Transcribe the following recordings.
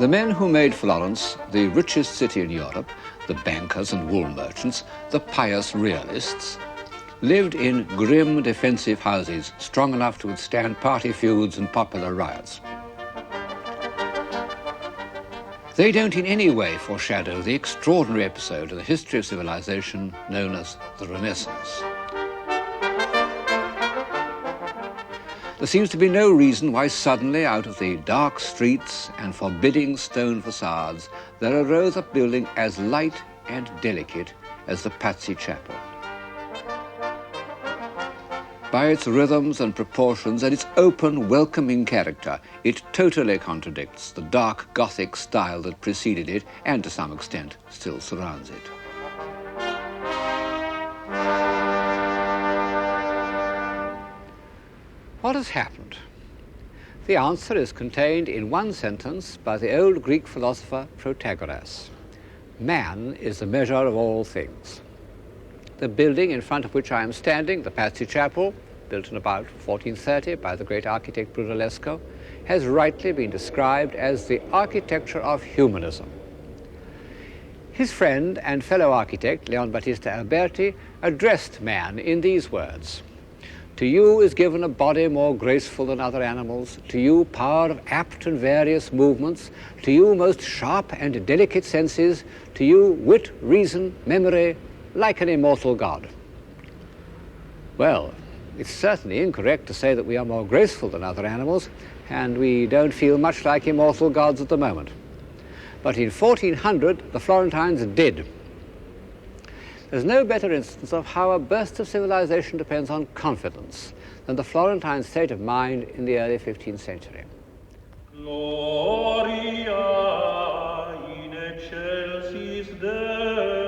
The men who made Florence the richest city in Europe, the bankers and wool merchants, the pious realists, lived in grim defensive houses strong enough to withstand party feuds and popular riots. They don't in any way foreshadow the extraordinary episode in the history of civilization known as the Renaissance. There seems to be no reason why suddenly out of the dark streets and forbidding stone facades there arose a building as light and delicate as the Pazzi Chapel. By its rhythms and proportions and its open, welcoming character, it totally contradicts the dark Gothic style that preceded it and, to some extent, still surrounds it. What has happened? The answer is contained in one sentence by the old Greek philosopher Protagoras. Man is the measure of all things. The building in front of which I am standing, the Pazzi Chapel, built in about 1430 by the great architect Brunelleschi, has rightly been described as the architecture of humanism. His friend and fellow architect, Leonardo Alberti, addressed man in these words: "To you is given a body more graceful than other animals, to you power of apt and various movements, to you most sharp and delicate senses, to you wit, reason, memory, like an immortal God." Well, it's certainly incorrect to say that we are more graceful than other animals, and we don't feel much like immortal gods at the moment. But in 1400, the Florentines did. There's no better instance of how a burst of civilization depends on confidence than the Florentine state of mind in the early 15th century. Gloria in excelsis Deo.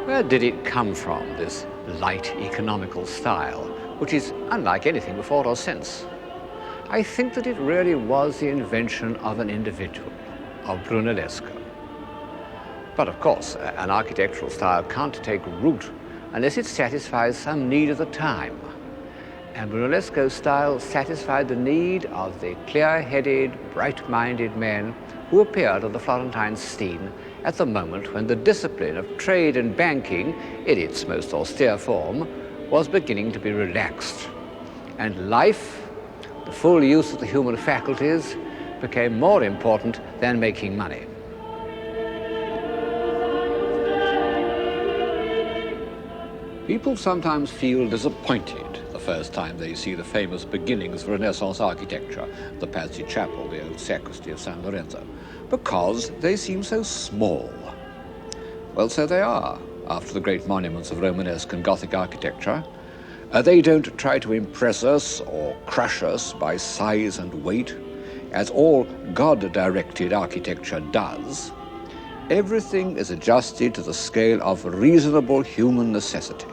Where did it come from, this light economical style, which is unlike anything before or since? I think that it really was the invention of an individual, of Brunelleschi. But of course, an architectural style can't take root unless it satisfies some need of the time. And Brunelleschi's style satisfied the need of the clear-headed, bright-minded men who appeared on the Florentine scene at the moment when the discipline of trade and banking, in its most austere form, was beginning to be relaxed. And life, the full use of the human faculties, became more important than making money. People sometimes feel disappointed the first time they see the famous beginnings of Renaissance architecture, the Pazzi Chapel, the old sacristy of San Lorenzo, because they seem so small. Well, so they are, after the great monuments of Romanesque and Gothic architecture. They don't try to impress us or crush us by size and weight, as all God-directed architecture does. Everything is adjusted to the scale of reasonable human necessity.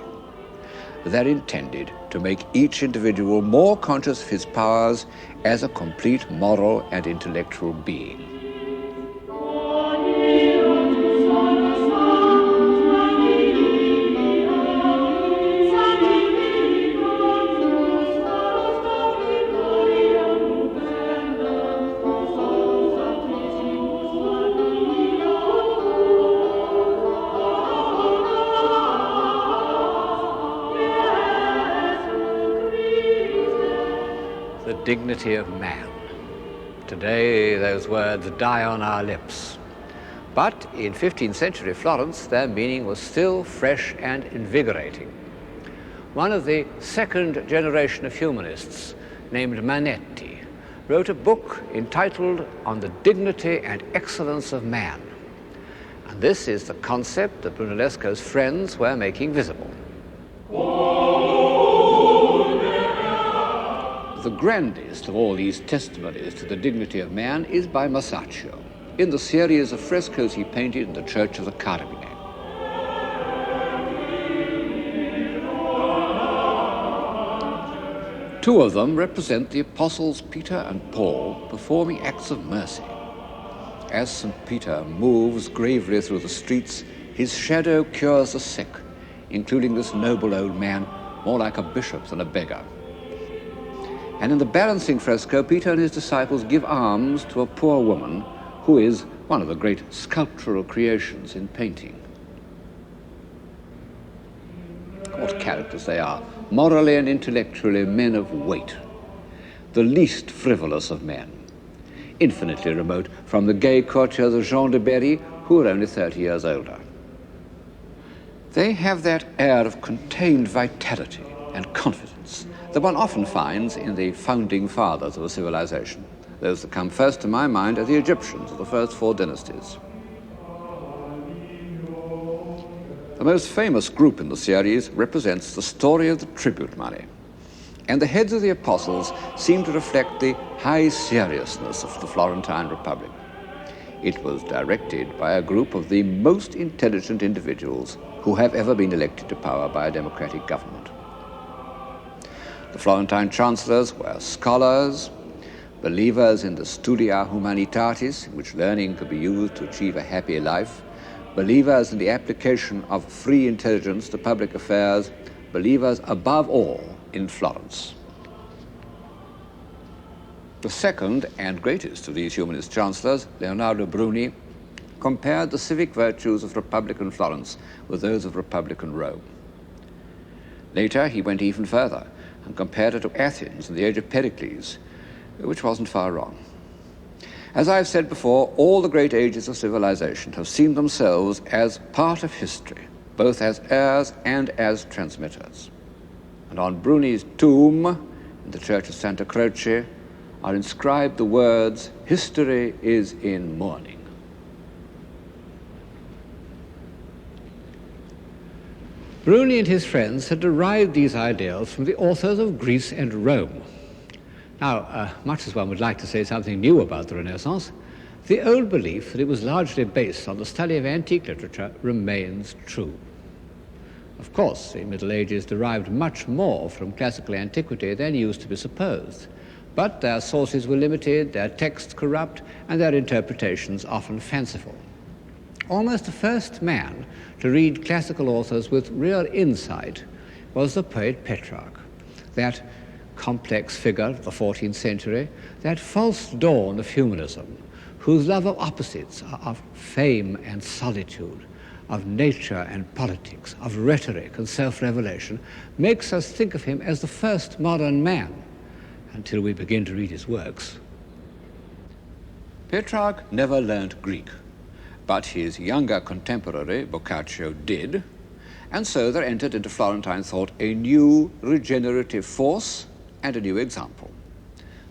They're intended to make each individual more conscious of his powers as a complete moral and intellectual being. The dignity of man. Today, those words die on our lips. But in 15th century Florence, their meaning was still fresh and invigorating. One of the second generation of humanists, named Manetti, wrote a book entitled On the Dignity and Excellence of Man. And this is the concept that Brunelleschi's friends were making visible. The grandest of all these testimonies to the dignity of man is by Masaccio, in the series of frescoes he painted in the Church of the Carmine. Two of them represent the apostles Peter and Paul performing acts of mercy. As St. Peter moves gravely through the streets, his shadow cures the sick, including this noble old man, more like a bishop than a beggar. And in the balancing fresco, Peter and his disciples give alms to a poor woman who is one of the great sculptural creations in painting. What characters they are, morally and intellectually men of weight, the least frivolous of men, infinitely remote from the gay courtiers of Jean de Berry, who are only 30 years older. They have that air of contained vitality and confidence that one often finds in the founding fathers of a civilization. Those that come first to my mind are the Egyptians of the first 4 dynasties. The most famous group in the series represents the story of the tribute money, and the heads of the apostles seem to reflect the high seriousness of the Florentine Republic. It was directed by a group of the most intelligent individuals who have ever been elected to power by a democratic government. The Florentine chancellors were scholars, believers in the studia humanitatis, in which learning could be used to achieve a happy life, believers in the application of free intelligence to public affairs, believers above all in Florence. The second and greatest of these humanist chancellors, Leonardo Bruni, compared the civic virtues of Republican Florence with those of Republican Rome. Later, he went even further and compared it to Athens in the age of Pericles, which wasn't far wrong. As I've said before, all the great ages of civilization have seen themselves as part of history, both as heirs and as transmitters. And on Bruni's tomb in the church of Santa Croce are inscribed the words, "History is in mourning." Bruni and his friends had derived these ideals from the authors of Greece and Rome. Now, much as one would like to say something new about the Renaissance, the old belief that it was largely based on the study of antique literature remains true. Of course, the Middle Ages derived much more from classical antiquity than used to be supposed, but their sources were limited, their texts corrupt, and their interpretations often fanciful. Almost the first man to read classical authors with real insight was the poet Petrarch, that complex figure of the 14th century, that false dawn of humanism, whose love of opposites, of fame and solitude, of nature and politics, of rhetoric and self-revelation, makes us think of him as the first modern man, until we begin to read his works. Petrarch never learned Greek, but his younger contemporary, Boccaccio, did, and so there entered into Florentine thought a new regenerative force and a new example.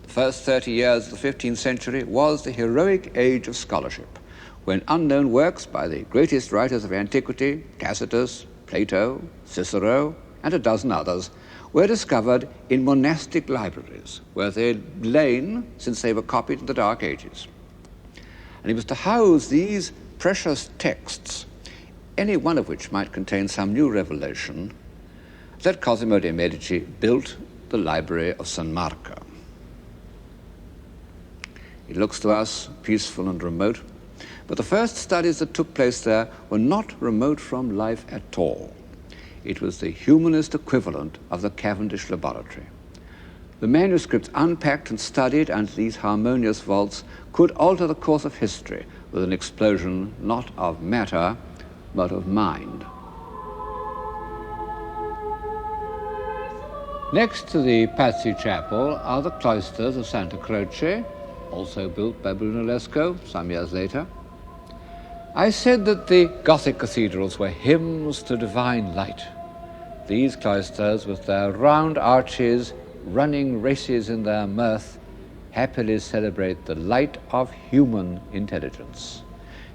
The first 30 years of the 15th century was the heroic age of scholarship, when unknown works by the greatest writers of antiquity, Tacitus, Plato, Cicero, and a dozen others, were discovered in monastic libraries, where they'd lain since they were copied in the Dark Ages. And it was to house these precious texts, any one of which might contain some new revelation, that Cosimo de' Medici built the library of San Marco. It looks to us peaceful and remote, but the first studies that took place there were not remote from life at all. It was the humanist equivalent of the Cavendish laboratory. The manuscripts unpacked and studied under these harmonious vaults could alter the course of history with an explosion not of matter, but of mind. Next to the Pazzi Chapel are the cloisters of Santa Croce, also built by Brunelleschi some years later. I said that the Gothic cathedrals were hymns to divine light. These cloisters, with their round arches, running races in their mirth, happily celebrate the light of human intelligence.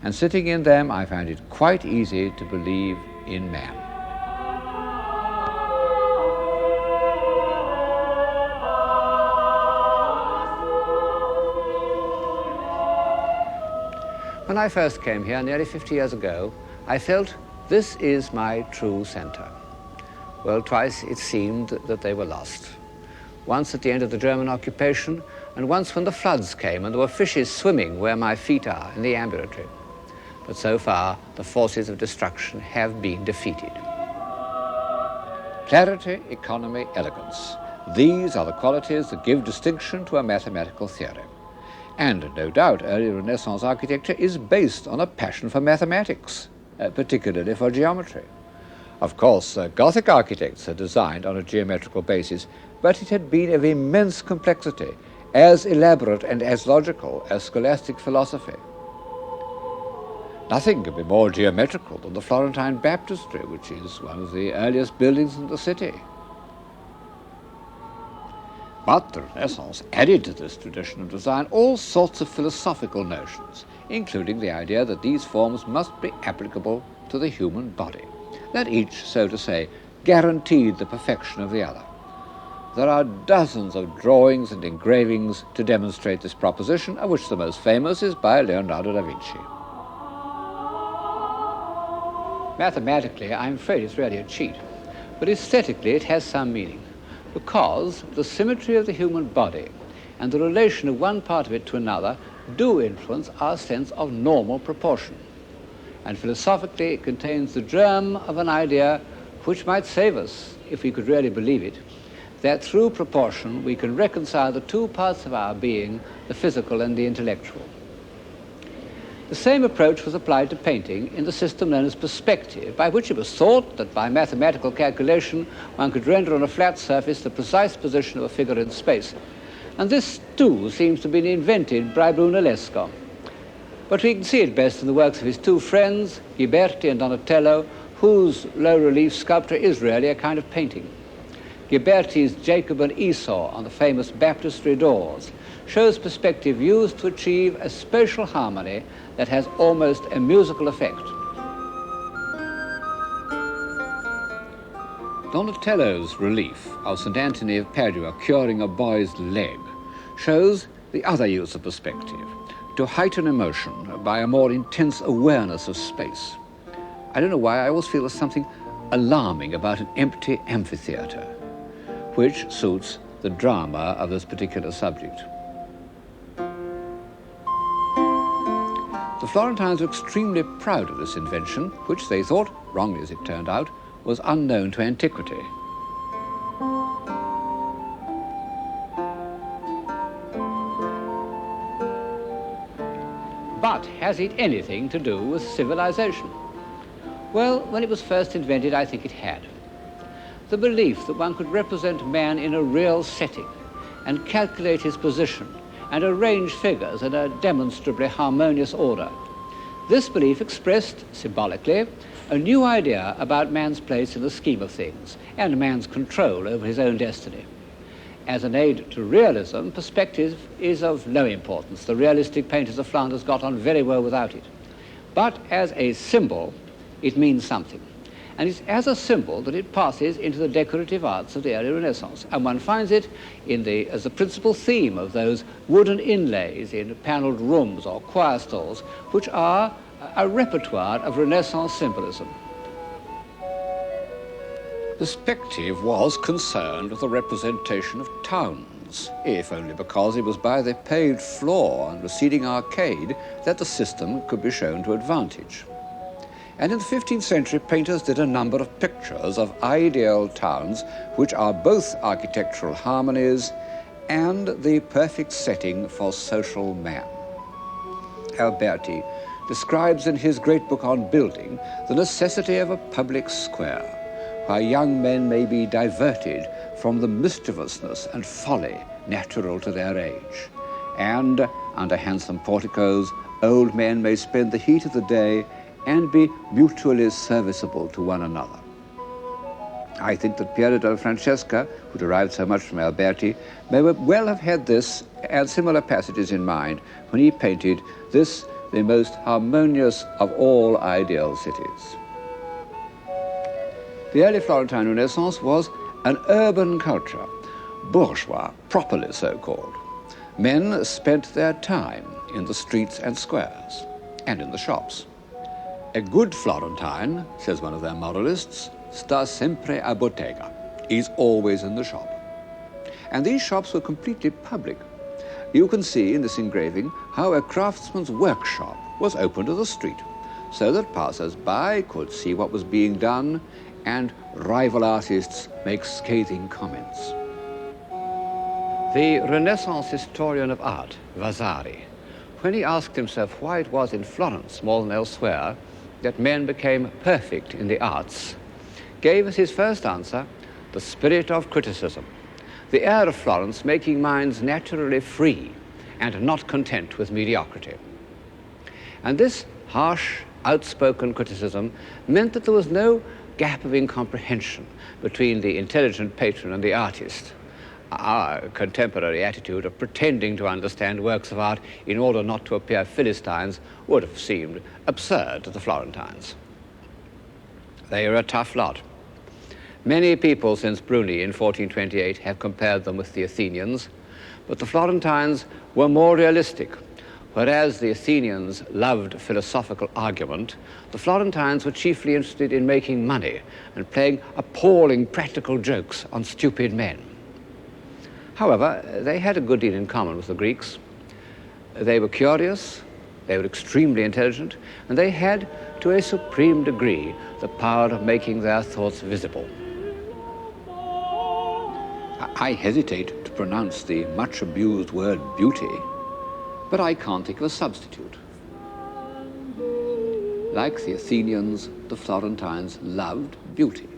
And sitting in them, I find it quite easy to believe in man. When I first came here nearly 50 years ago, I felt this is my true center. Well, twice it seemed that they were lost. Once at the end of the German occupation, and once when the floods came and there were fishes swimming where my feet are in the ambulatory. But so far, the forces of destruction have been defeated. Clarity, economy, elegance. These are the qualities that give distinction to a mathematical theory. And no doubt early Renaissance architecture is based on a passion for mathematics, particularly for geometry. Of course, Gothic architects had designed on a geometrical basis, but it had been of immense complexity, as elaborate and as logical as scholastic philosophy. Nothing can be more geometrical than the Florentine baptistry, which is one of the earliest buildings in the city. But the Renaissance added to this tradition of design all sorts of philosophical notions, including the idea that these forms must be applicable to the human body, that each, so to say, guaranteed the perfection of the other. There are dozens of drawings and engravings to demonstrate this proposition, of which the most famous is by Leonardo da Vinci. Mathematically, I'm afraid it's really a cheat, but aesthetically it has some meaning, because the symmetry of the human body and the relation of one part of it to another do influence our sense of normal proportion. And philosophically, it contains the germ of an idea which might save us, if we could really believe it, that through proportion we can reconcile the two parts of our being, the physical and the intellectual. The same approach was applied to painting in the system known as perspective, by which it was thought that by mathematical calculation one could render on a flat surface the precise position of a figure in space. And this, too, seems to have been invented by Brunelleschi. But we can see it best in the works of his two friends, Alberti and Donatello, whose low-relief sculpture is really a kind of painting. Alberti's Jacob and Esau on the famous baptistry doors shows perspective used to achieve a spatial harmony that has almost a musical effect. Donatello's relief of St. Anthony of Padua curing a boy's leg shows the other use of perspective, to heighten emotion by a more intense awareness of space. I don't know why I always feel there's something alarming about an empty amphitheater, which suits the drama of this particular subject. The Florentines were extremely proud of this invention, which they thought, wrongly as it turned out, was unknown to antiquity. But has it anything to do with civilization? Well, when it was first invented, I think it had. The belief that one could represent man in a real setting and calculate his position and arrange figures in a demonstrably harmonious order. This belief expressed, symbolically, a new idea about man's place in the scheme of things and man's control over his own destiny. As an aid to realism, perspective is of no importance. The realistic painters of Flanders got on very well without it. But as a symbol, it means something. And it's as a symbol that it passes into the decorative arts of the early Renaissance. And one finds it as the principal theme of those wooden inlays in panelled rooms or choir stalls, which are a repertoire of Renaissance symbolism. Perspective was concerned with the representation of towns, if only because it was by the paved floor and receding arcade that the system could be shown to advantage. And in the 15th century, painters did a number of pictures of ideal towns, which are both architectural harmonies and the perfect setting for social man. Alberti describes in his great book on building the necessity of a public square, where young men may be diverted from the mischievousness and folly natural to their age. And under handsome porticos, old men may spend the heat of the day and be mutually serviceable to one another. I think that Piero della Francesca, who derived so much from Alberti, may well have had this and similar passages in mind when he painted this, the most harmonious of all ideal cities. The early Florentine Renaissance was an urban culture, bourgeois, properly so-called. Men spent their time in the streets and squares, and in the shops. A good Florentine, says one of their moralists, sta sempre a bottega, is always in the shop. And these shops were completely public. You can see in this engraving how a craftsman's workshop was open to the street, so that passers-by could see what was being done and rival artists make scathing comments. The Renaissance historian of art, Vasari, when he asked himself why it was in Florence more than elsewhere that men became perfect in the arts, gave as his first answer the spirit of criticism, the air of Florence making minds naturally free and not content with mediocrity. And this harsh, outspoken criticism meant that there was no gap of incomprehension between the intelligent patron and the artist. Our contemporary attitude of pretending to understand works of art in order not to appear Philistines would have seemed absurd to the Florentines. They are a tough lot. Many people since Bruni in 1428 have compared them with the Athenians, but the Florentines were more realistic. Whereas the Athenians loved philosophical argument, the Florentines were chiefly interested in making money and playing appalling practical jokes on stupid men. However, they had a good deal in common with the Greeks. They were curious, they were extremely intelligent, and they had, to a supreme degree, the power of making their thoughts visible. I hesitate to pronounce the much abused word beauty, but I can't think of a substitute. Like the Athenians, the Florentines loved beauty.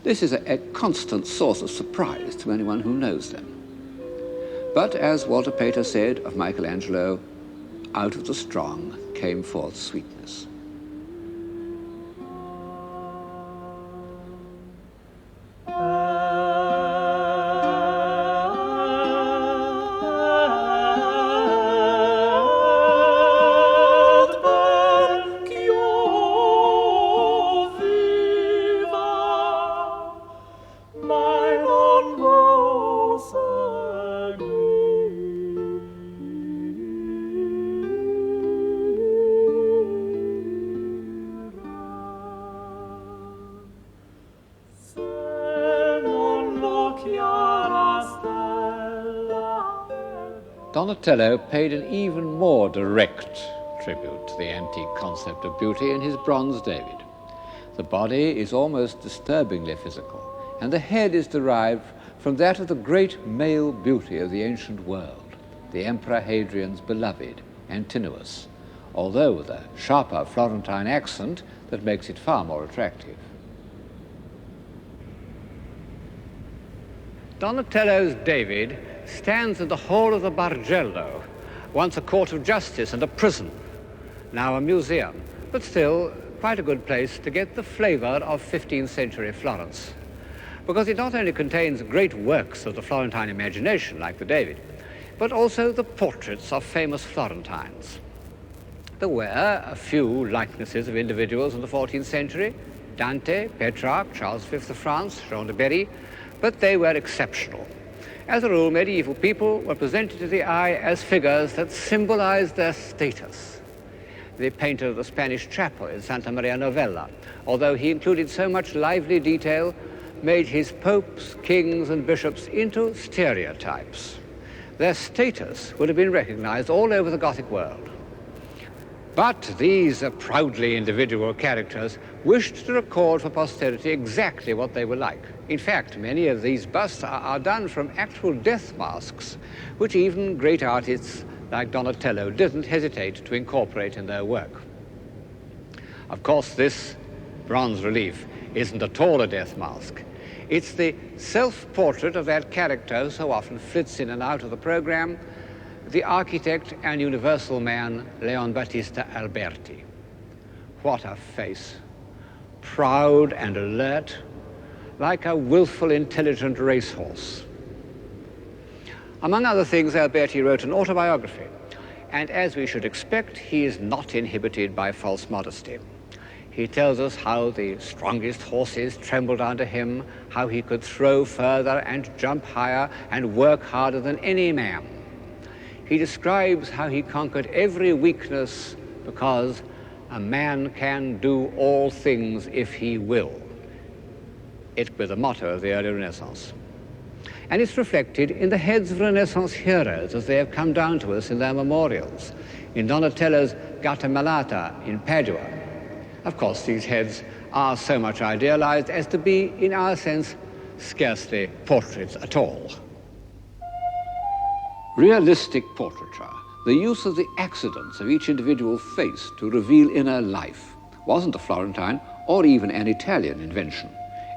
This is a constant source of surprise to anyone who knows them. But as Walter Pater said of Michelangelo, out of the strong came forth sweetness. Donatello paid an even more direct tribute to the antique concept of beauty in his bronze David. The body is almost disturbingly physical, and the head is derived from that of the great male beauty of the ancient world, the Emperor Hadrian's beloved, Antinous, although with a sharper Florentine accent that makes it far more attractive. Donatello's David stands in the hall of the Bargello, once a court of justice and a prison, now a museum, but still quite a good place to get the flavor of 15th century Florence, because it not only contains great works of the Florentine imagination, like the David, but also the portraits of famous Florentines. There were a few likenesses of individuals in the 14th century, Dante, Petrarch, Charles V of France, Jean de Berry, but they were exceptional. As a rule, medieval people were presented to the eye as figures that symbolized their status. The painter of the Spanish chapel in Santa Maria Novella, although he included so much lively detail, made his popes, kings, and bishops into stereotypes. Their status would have been recognized all over the Gothic world. But these proudly individual characters wished to record for posterity exactly what they were like. In fact, many of these busts are done from actual death masks, which even great artists like Donatello didn't hesitate to incorporate in their work. Of course, this bronze relief isn't at all a death mask. It's the self-portrait of that character who so often flits in and out of the program, the architect and universal man, Leon Battista Alberti. What a face. Proud and alert, like a willful, intelligent racehorse. Among other things, Alberti wrote an autobiography, and as we should expect, he is not inhibited by false modesty. He tells us how the strongest horses trembled under him, how he could throw further and jump higher and work harder than any man. He describes how he conquered every weakness because a man can do all things if he will. It was the motto of the early Renaissance. And it's reflected in the heads of Renaissance heroes as they have come down to us in their memorials, in Donatello's Gattamelata in Padua. Of course, these heads are so much idealized as to be, in our sense, scarcely portraits at all. Realistic portraiture, the use of the accidents of each individual face to reveal inner life, wasn't a Florentine or even an Italian invention.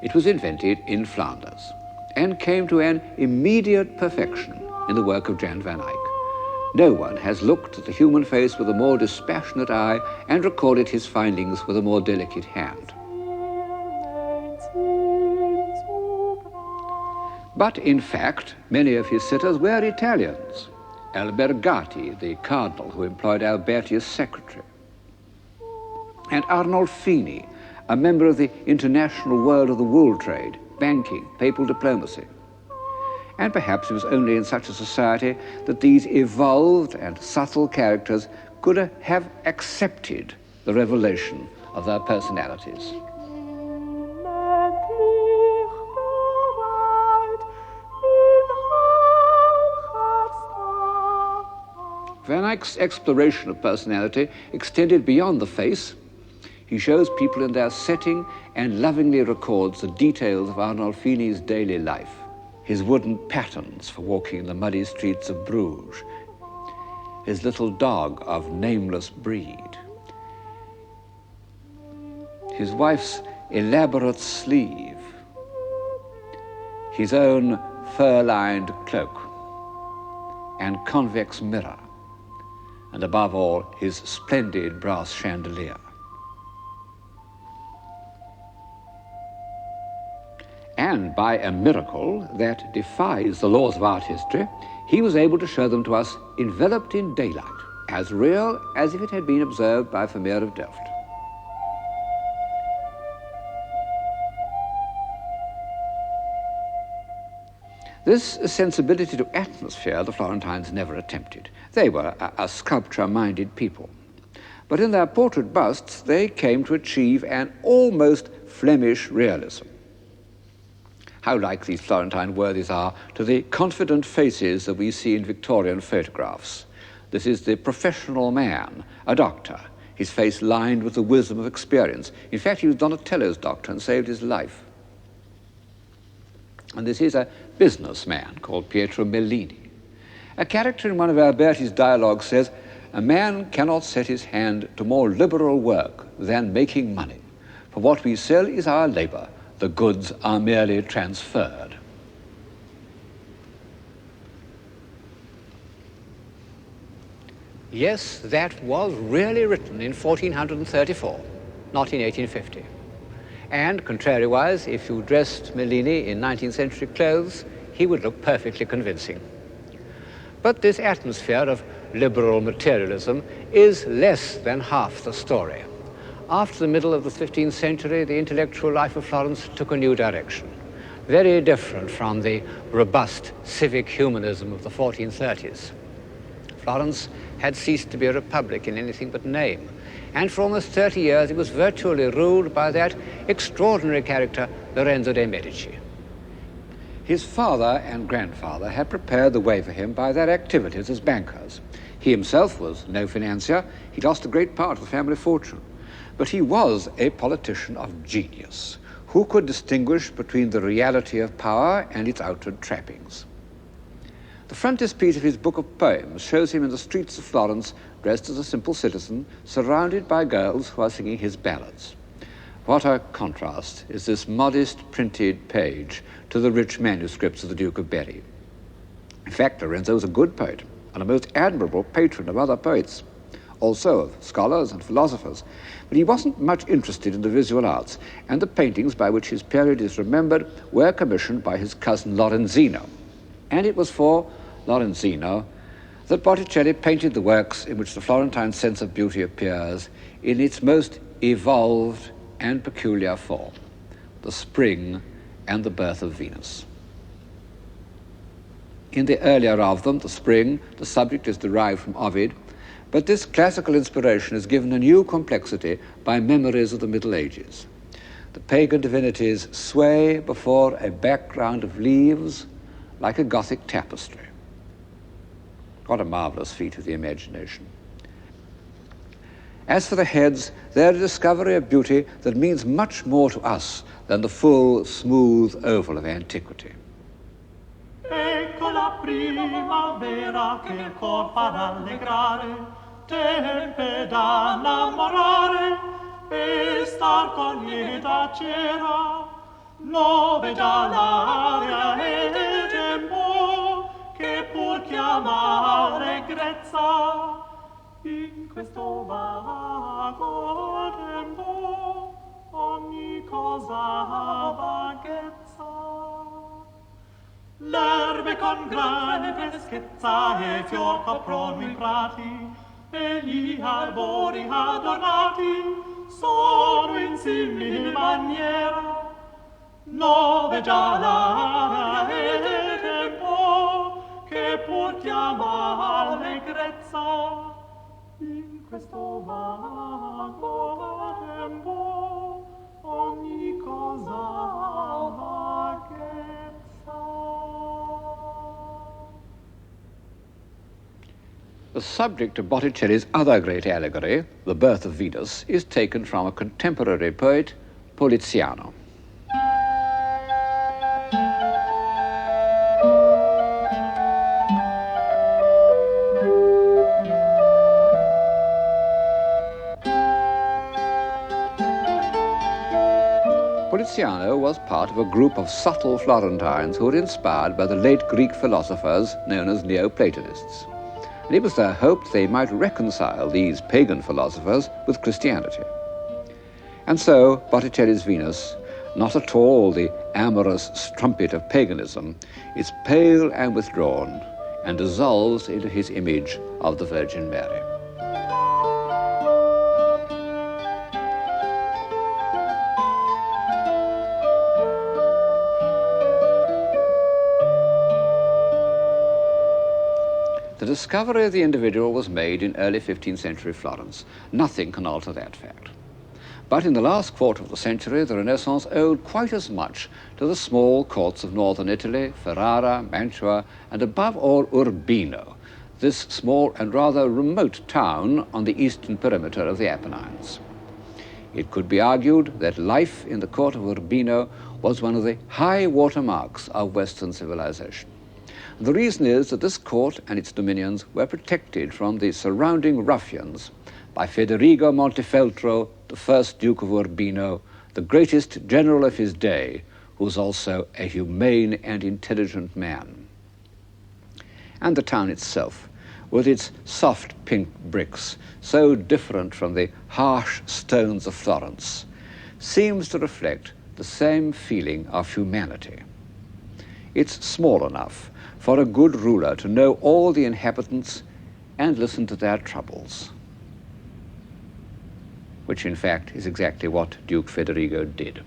It was invented in Flanders and came to an immediate perfection in the work of Jan van Eyck. No one has looked at the human face with a more dispassionate eye and recorded his findings with a more delicate hand. But in fact, many of his sitters were Italians. Alberti, the cardinal who employed Alberti as secretary, and Arnolfini, a member of the international world of the wool trade, banking, papal diplomacy. And perhaps it was only in such a society that these evolved and subtle characters could have accepted the revelation of their personalities. Van Eyck's exploration of personality extended beyond the face. He shows people in their setting and lovingly records the details of Arnolfini's daily life, his wooden patterns for walking in the muddy streets of Bruges, his little dog of nameless breed, his wife's elaborate sleeve, his own fur-lined cloak and convex mirror, and above all, his splendid brass chandelier. And by a miracle that defies the laws of art history, he was able to show them to us enveloped in daylight, as real as if it had been observed by Vermeer of Delft. This sensibility to atmosphere the Florentines never attempted. They were a sculpture-minded people. But in their portrait busts, they came to achieve an almost Flemish realism. How like these Florentine worthies are to the confident faces that we see in Victorian photographs. This is the professional man, a doctor, his face lined with the wisdom of experience. In fact, he was Donatello's doctor and saved his life. And this is a businessman called Pietro Mellini. A character in one of Alberti's dialogues says, "A man cannot set his hand to more liberal work than making money. For what we sell is our labor. The goods are merely transferred." Yes, that was really written in 1434, not in 1850. And contrariwise, if you dressed Mellini in 19th century clothes, he would look perfectly convincing. But this atmosphere of liberal materialism is less than half the story. After the middle of the 15th century, the intellectual life of Florence took a new direction, very different from the robust civic humanism of the 1430s. Florence had ceased to be a republic in anything but name, and for almost 30 years it was virtually ruled by that extraordinary character, Lorenzo de' Medici. His father and grandfather had prepared the way for him by their activities as bankers. He himself was no financier. He lost a great part of the family fortune. But he was a politician of genius who could distinguish between the reality of power and its outward trappings. The frontispiece of his book of poems shows him in the streets of Florence dressed as a simple citizen, surrounded by girls who are singing his ballads. What a contrast is this modest printed page to the rich manuscripts of the Duke of Berry. In fact, Lorenzo was a good poet and a most admirable patron of other poets, also of scholars and philosophers, but he wasn't much interested in the visual arts, and the paintings by which his period is remembered were commissioned by his cousin Lorenzino. And it was for Lorenzino that Botticelli painted the works in which the Florentine sense of beauty appears in its most evolved and peculiar form, the Spring and the Birth of Venus. In the earlier of them, the Spring, the subject is derived from Ovid, but this classical inspiration is given a new complexity by memories of the Middle Ages. The pagan divinities sway before a background of leaves like a Gothic tapestry. What a marvelous feat of the imagination. As for the heads, they're a discovery of beauty that means much more to us than the full, smooth oval of antiquity. Ecco la primavera che il cor fa rallegrare, tempe da innamorare e star con lieta cera. Nove già l'aria e tempo che pur chiama allegrezza. In questo vago tempo ogni cosa ha vaghezza. L'erbe con grande freschezza e fior coprono i prati e gli arbori adornati sono in simil maniera. Nove già l'aria e tempo che pur chiama allegrezza. In questo vago tempo ogni cosa ha vaghezza. The subject of Botticelli's other great allegory, The Birth of Venus, is taken from a contemporary poet, Poliziano. Poliziano was part of a group of subtle Florentines who were inspired by the late Greek philosophers known as Neoplatonists. And it was their hope they might reconcile these pagan philosophers with Christianity. And so Botticelli's Venus, not at all the amorous strumpet of paganism, is pale and withdrawn and dissolves into his image of the Virgin Mary. The discovery of the individual was made in early 15th century Florence. Nothing can alter that fact. But in the last quarter of the century, the Renaissance owed quite as much to the small courts of northern Italy, Ferrara, Mantua, and above all Urbino, this small and rather remote town on the eastern perimeter of the Apennines. It could be argued that life in the court of Urbino was one of the high watermarks of Western civilization. The reason is that this court and its dominions were protected from the surrounding ruffians by Federigo Montefeltro, the first Duke of Urbino, the greatest general of his day, who was also a humane and intelligent man. And the town itself, with its soft pink bricks, so different from the harsh stones of Florence, seems to reflect the same feeling of humanity. It's small enough for a good ruler to know all the inhabitants and listen to their troubles, which in fact is exactly what Duke Federigo did.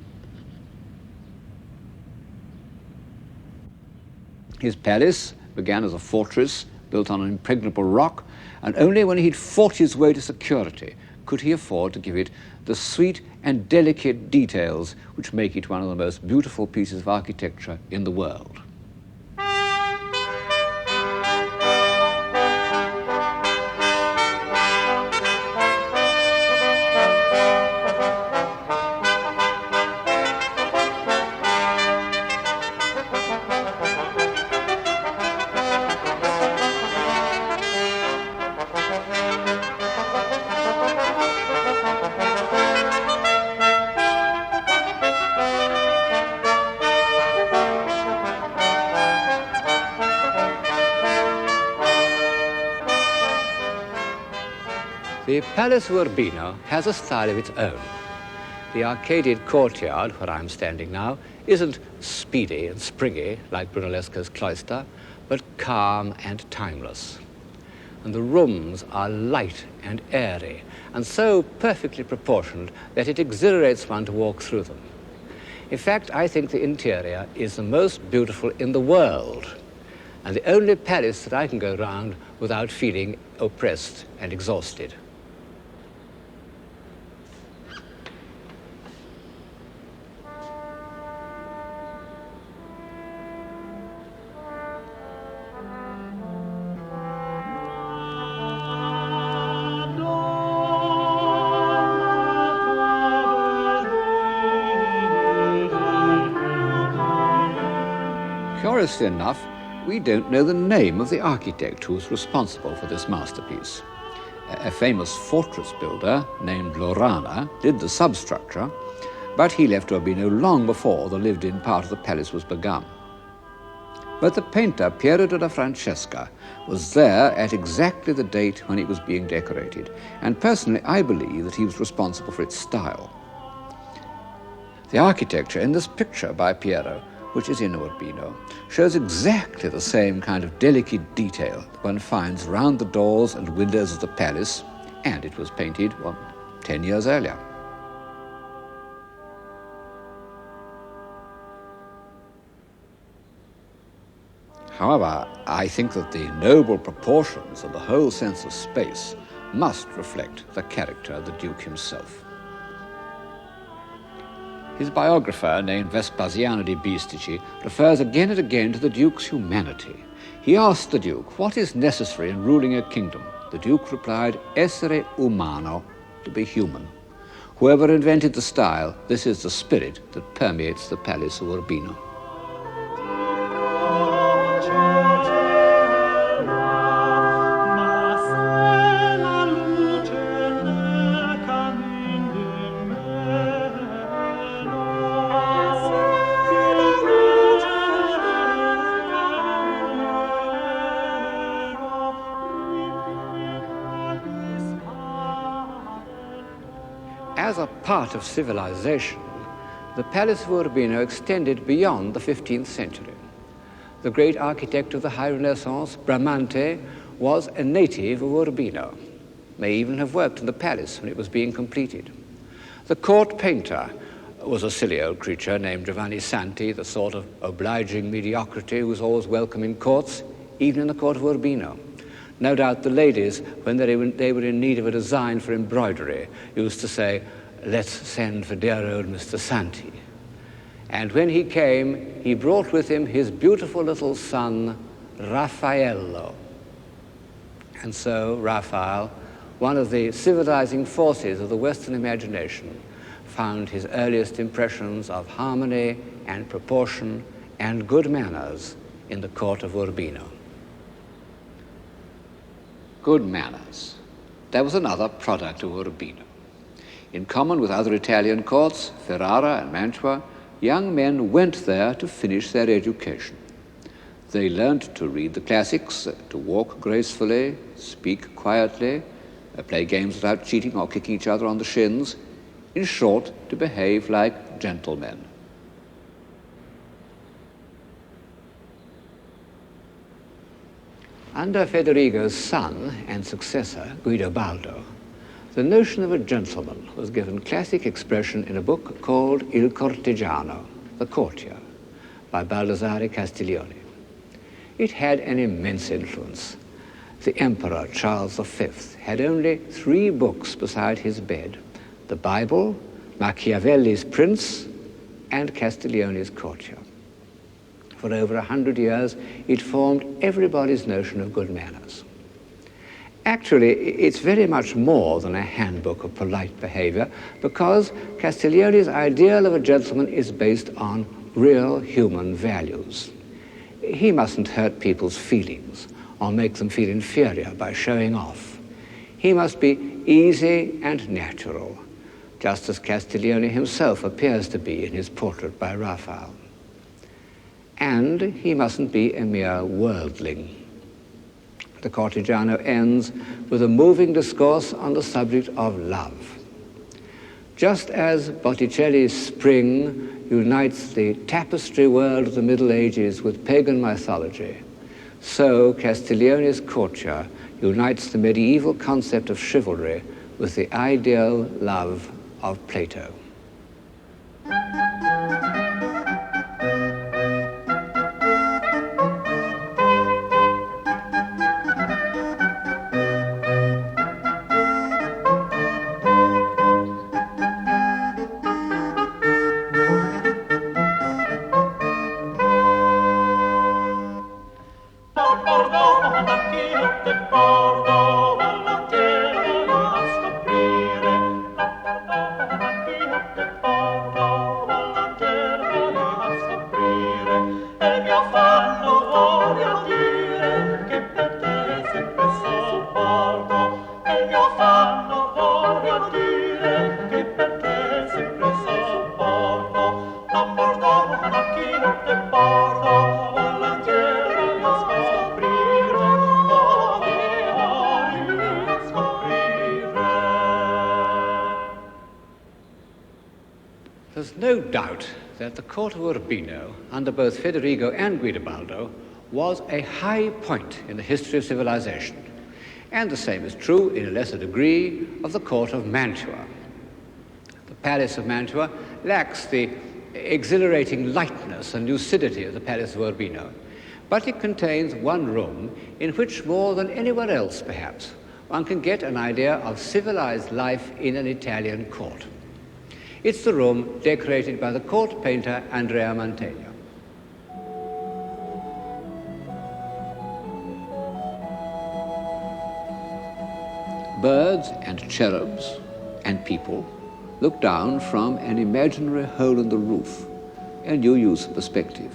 His palace began as a fortress built on an impregnable rock, and only when he'd fought his way to security could he afford to give it the sweet and delicate details which make it one of the most beautiful pieces of architecture in the world. The Palace of Urbino has a style of its own. The arcaded courtyard, where I'm standing now, isn't speedy and springy like Brunelleschi's cloister, but calm and timeless. And the rooms are light and airy, and so perfectly proportioned that it exhilarates one to walk through them. In fact, I think the interior is the most beautiful in the world, and the only palace that I can go round without feeling oppressed and exhausted. Curiously enough, we don't know the name of the architect who was responsible for this masterpiece. A famous fortress builder named Lorana did the substructure, but he left Urbino long before the lived-in part of the palace was begun. But the painter Piero della Francesca was there at exactly the date when it was being decorated, and personally I believe that he was responsible for its style. The architecture in this picture by Piero, which is in Urbino, shows exactly the same kind of delicate detail that one finds round the doors and windows of the palace, and it was painted, 10 years earlier. However, I think that the noble proportions and the whole sense of space must reflect the character of the Duke himself. His biographer, named Vespasiano di Bistici, refers again and again to the Duke's humanity. He asked the Duke, what is necessary in ruling a kingdom? The Duke replied, essere umano, to be human. Whoever invented the style, this is the spirit that permeates the palace of Urbino. As a part of civilization, the Palace of Urbino extended beyond the 15th century. The great architect of the High Renaissance, Bramante, was a native of Urbino, may even have worked in the palace when it was being completed. The court painter was a silly old creature named Giovanni Santi, the sort of obliging mediocrity who was always welcome in courts, even in the court of Urbino. No doubt the ladies, when they were in need of a design for embroidery, used to say, let's send for dear old Mr. Santi. And when he came, he brought with him his beautiful little son, Raffaello. And so Raphael, one of the civilizing forces of the Western imagination, found his earliest impressions of harmony and proportion and good manners in the court of Urbino. Good manners. That was another product of Urbino. In common with other Italian courts, Ferrara and Mantua, young men went there to finish their education. They learned to read the classics, to walk gracefully, speak quietly, play games without cheating or kicking each other on the shins. In short, to behave like gentlemen. Under Federigo's son and successor, Guidobaldo, the notion of a gentleman was given classic expression in a book called Il Cortegiano, the Courtier, by Baldassare Castiglione. It had an immense influence. The Emperor Charles V had only 3 books beside his bed: the Bible, Machiavelli's Prince, and Castiglione's Courtier. For over 100 years, it formed everybody's notion of good manners. Actually, it's very much more than a handbook of polite behavior, because Castiglione's ideal of a gentleman is based on real human values. He mustn't hurt people's feelings or make them feel inferior by showing off. He must be easy and natural, just as Castiglione himself appears to be in his portrait by Raphael. And he mustn't be a mere worldling. The Cortegiano ends with a moving discourse on the subject of love. Just as Botticelli's Spring unites the tapestry world of the Middle Ages with pagan mythology, so Castiglione's Courtier unites the medieval concept of chivalry with the ideal love of Plato. no doubt that the court of Urbino, under both Federigo and Guidobaldo, was a high point in the history of civilization. And the same is true, in a lesser degree, of the court of Mantua. The palace of Mantua lacks the exhilarating lightness and lucidity of the palace of Urbino, but it contains one room in which, more than anywhere else perhaps, one can get an idea of civilized life in an Italian court. It's the room decorated by the court painter Andrea Mantegna. Birds and cherubs and people look down from an imaginary hole in the roof, a new use of perspective.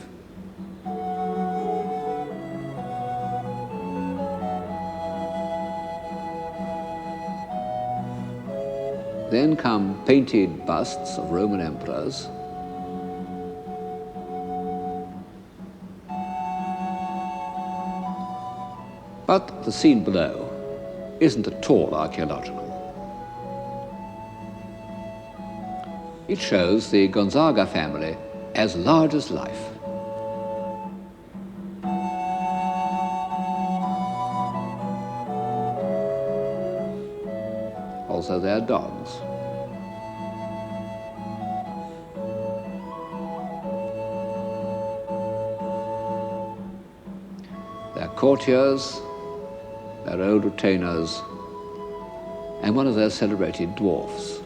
Then come painted busts of Roman emperors, but the scene below isn't at all archaeological. It shows the Gonzaga family as large as life. Also their dogs. Their courtiers, their old retainers, and one of their celebrated dwarfs.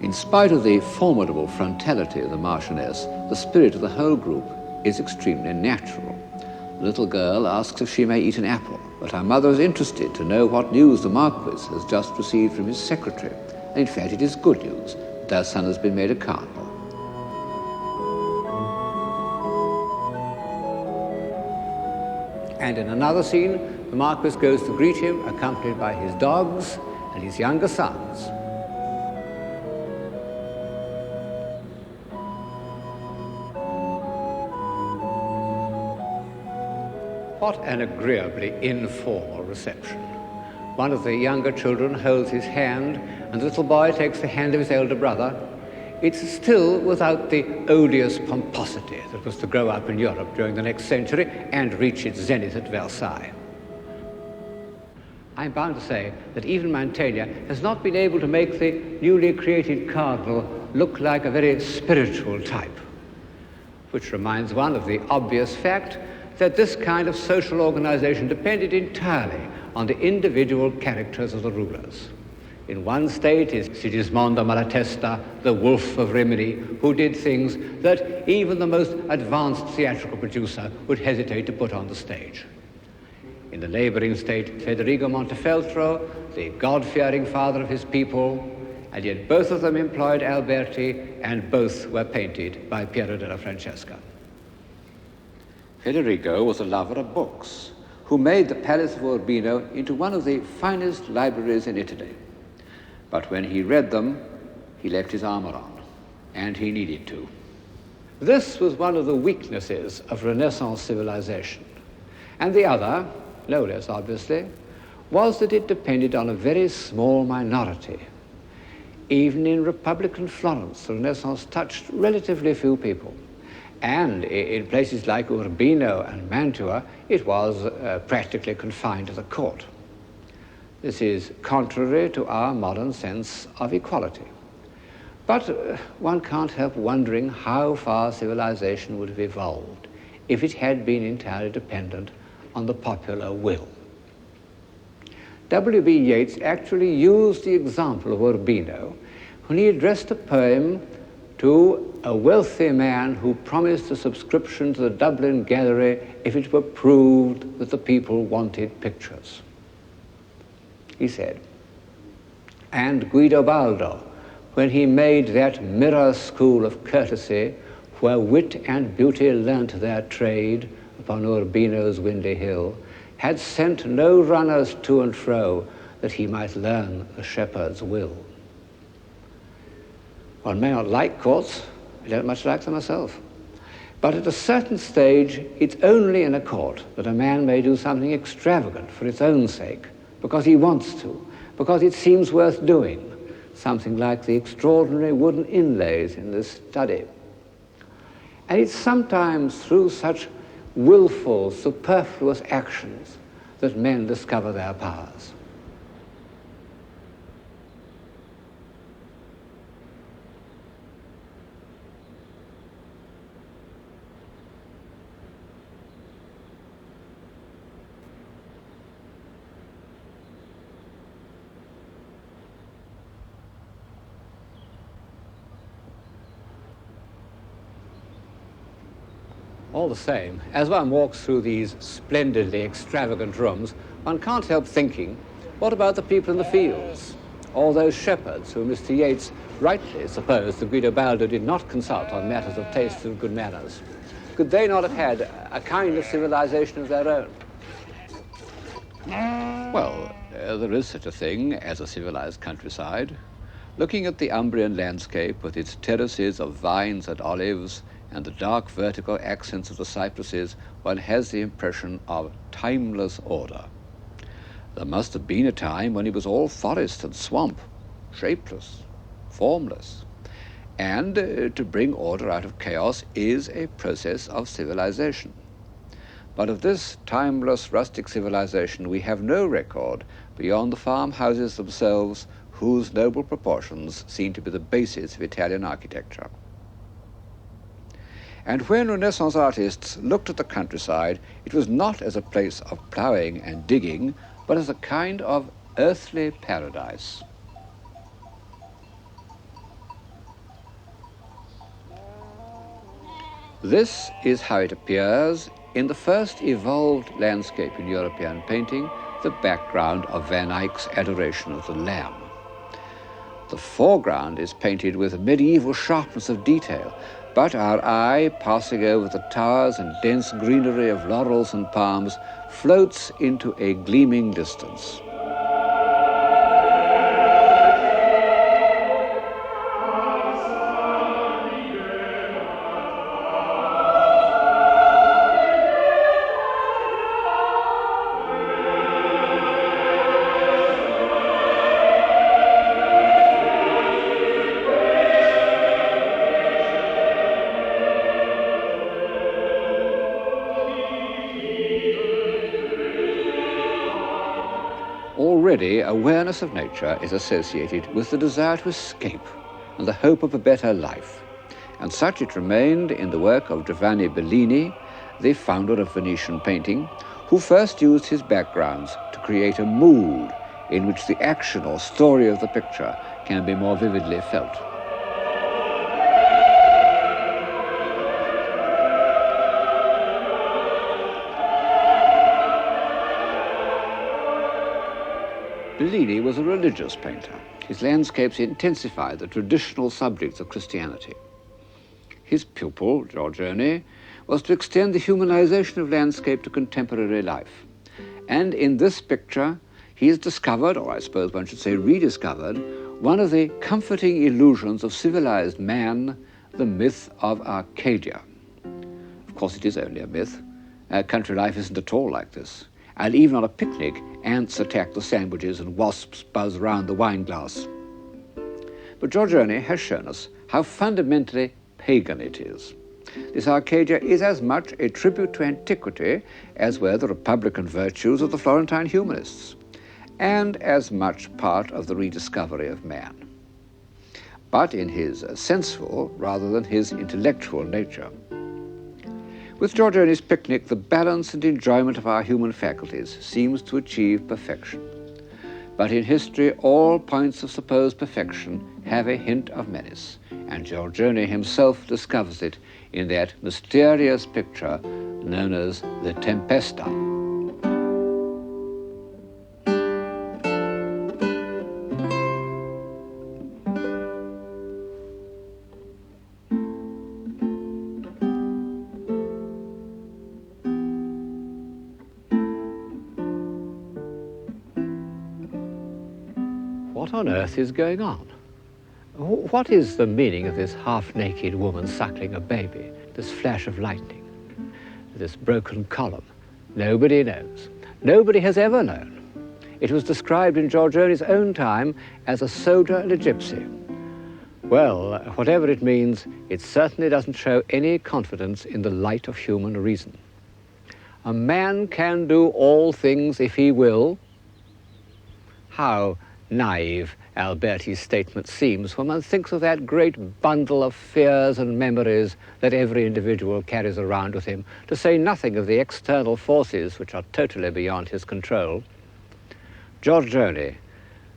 In spite of the formidable frontality of the Marchioness, the spirit of the whole group is extremely natural. The little girl asks if she may eat an apple, but her mother is interested to know what news the Marquis has just received from his secretary. And in fact, it is good news that their son has been made a cardinal. And in another scene, the Marquis goes to greet him, accompanied by his dogs and his younger sons. What an agreeably informal reception. One of the younger children holds his hand, and the little boy takes the hand of his elder brother. It's still without the odious pomposity that was to grow up in Europe during the next century and reach its zenith at Versailles. I'm bound to say that even Mantegna has not been able to make the newly created cardinal look like a very spiritual type, which reminds one of the obvious fact that this kind of social organization depended entirely on the individual characters of the rulers. In one state is Sigismondo Malatesta, the wolf of Rimini, who did things that even the most advanced theatrical producer would hesitate to put on the stage. In the neighboring state, Federigo Montefeltro, the God-fearing father of his people, and yet both of them employed Alberti, and both were painted by Piero della Francesca. Federigo was a lover of books, who made the Palace of Urbino into one of the finest libraries in Italy. But when he read them, he left his armor on, and he needed to. This was one of the weaknesses of Renaissance civilization. And the other, no less obviously, was that it depended on a very small minority. Even in Republican Florence, the Renaissance touched relatively few people. And in places like Urbino and Mantua, it was practically confined to the court. This is contrary to our modern sense of equality. But one can't help wondering how far civilization would have evolved if it had been entirely dependent on the popular will. W.B. Yeats actually used the example of Urbino when he addressed a poem to a wealthy man who promised a subscription to the Dublin Gallery if it were proved that the people wanted pictures. He said, and Guidobaldo, when he made that mirror school of courtesy where wit and beauty learnt their trade upon Urbino's windy hill, had sent no runners to and fro that he might learn the shepherd's will. One may not like courts, I don't much like them myself. But at a certain stage, it's only in a court that a man may do something extravagant for its own sake, because he wants to, because it seems worth doing, something like the extraordinary wooden inlays in this study. And it's sometimes through such willful, superfluous actions that men discover their powers. All the same, as one walks through these splendidly extravagant rooms, one can't help thinking, what about the people in the fields? All those shepherds who Mr. Yeats rightly supposed that Guidobaldo did not consult on matters of taste and good manners. Could they not have had a kind of civilization of their own? Well, there is such a thing as a civilized countryside. Looking at the Umbrian landscape with its terraces of vines and olives and the dark vertical accents of the cypresses, one has the impression of timeless order. There must have been a time when it was all forest and swamp, shapeless, formless. And to bring order out of chaos is a process of civilization. But of this timeless rustic civilization we have no record beyond the farmhouses themselves, whose noble proportions seem to be the basis of Italian architecture. And when Renaissance artists looked at the countryside, it was not as a place of ploughing and digging, but as a kind of earthly paradise. This is how it appears in the first evolved landscape in European painting, the background of Van Eyck's Adoration of the Lamb. The foreground is painted with a medieval sharpness of detail, but our eye, passing over the towers and dense greenery of laurels and palms, floats into a gleaming distance. Already, awareness of nature is associated with the desire to escape and the hope of a better life. And such it remained in the work of Giovanni Bellini, the founder of Venetian painting, who first used his backgrounds to create a mood in which the action or story of the picture can be more vividly felt. Bellini was a religious painter. His landscapes intensified the traditional subjects of Christianity. His pupil, Giorgione, was to extend the humanization of landscape to contemporary life. And in this picture, he has discovered, or I suppose one should say rediscovered, one of the comforting illusions of civilized man, the myth of Arcadia. Of course, it is only a myth. Country life isn't at all like this. And even on a picnic, ants attack the sandwiches and wasps buzz round the wine glass. But Giorgione has shown us how fundamentally pagan it is. This Arcadia is as much a tribute to antiquity as were the republican virtues of the Florentine humanists, and as much part of the rediscovery of man, but in his sensual rather than his intellectual nature. With Giorgione's picnic, the balance and enjoyment of our human faculties seems to achieve perfection. But in history, all points of supposed perfection have a hint of menace, and Giorgione himself discovers it in that mysterious picture known as the Tempesta. What on earth is going on? What is the meaning of this half-naked woman suckling a baby, this flash of lightning, this broken column? Nobody knows. Nobody has ever known. It was described in Giorgione's own time as a soldier and a gypsy. Well, whatever it means, it certainly doesn't show any confidence in the light of human reason. A man can do all things if he will. How naive Alberti's statement seems when one thinks of that great bundle of fears and memories that every individual carries around with him, to say nothing of the external forces which are totally beyond his control. Giorgione,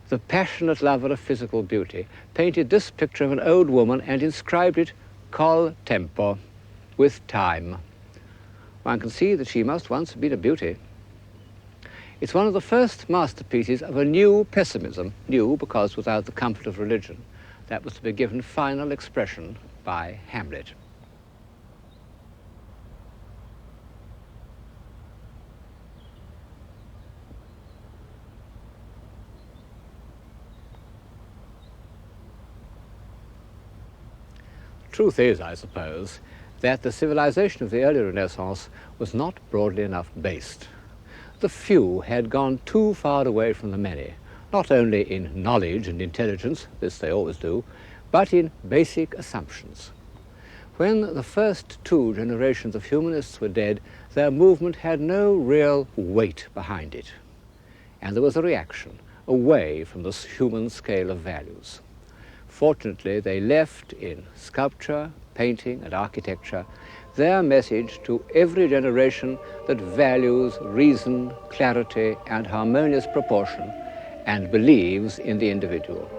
the passionate lover of physical beauty, painted this picture of an old woman and inscribed it col tempo, with time. One can see that she must once have been a beauty. It's one of the first masterpieces of a new pessimism, new because without the comfort of religion, that was to be given final expression by Hamlet. Truth is, I suppose, that the civilization of the early Renaissance was not broadly enough based. The few had gone too far away from the many, not only in knowledge and intelligence, this they always do, but in basic assumptions. When the first two generations of humanists were dead, their movement had no real weight behind it. And there was a reaction away from the human scale of values. Fortunately, they left in sculpture, painting, and architecture their message to every generation that values reason, clarity, and harmonious proportion, and believes in the individual.